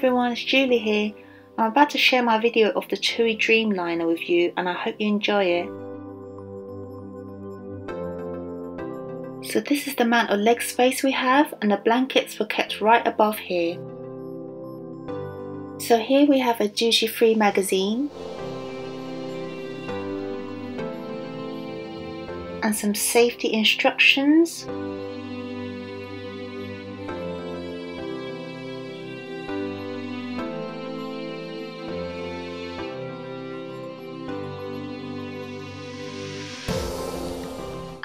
everyone, it's Julie here. I'm about to share my video of the Tui Dreamliner with you and I hope you enjoy it. So this is the amount of leg space we have and the blankets were kept right above here. So here we have a duty-free magazine and some safety instructions.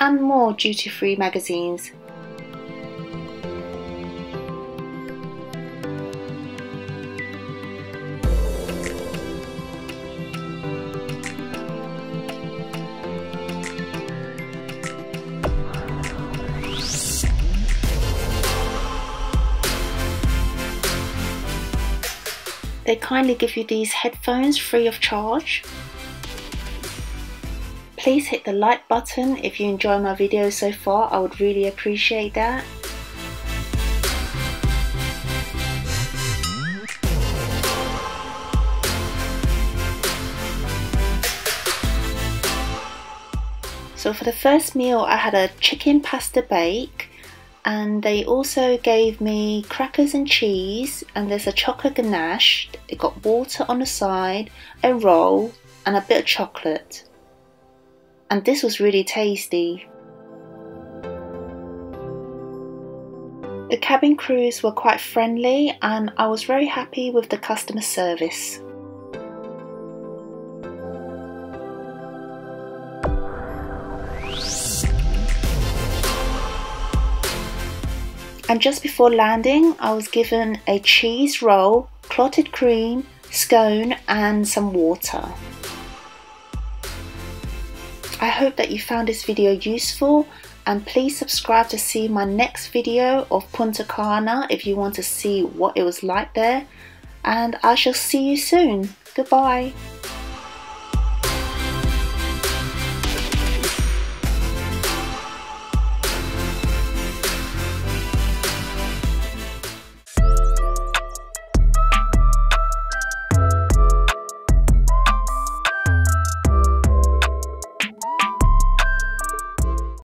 And more duty-free magazines. They kindly give you these headphones free of charge. Please hit the like button if you enjoy my video so far, I would really appreciate that. So for the first meal I had a chicken pasta bake, and they also gave me crackers and cheese, and there's a chocolate ganache. It got water on the side, a roll and a bit of chocolate. And this was really tasty. The cabin crews were quite friendly and I was very happy with the customer service. And just before landing, I was given a cheese roll, clotted cream, scone and some water. I hope that you found this video useful, and please subscribe to see my next video of Punta Cana if you want to see what it was like there, and I shall see you soon. Goodbye.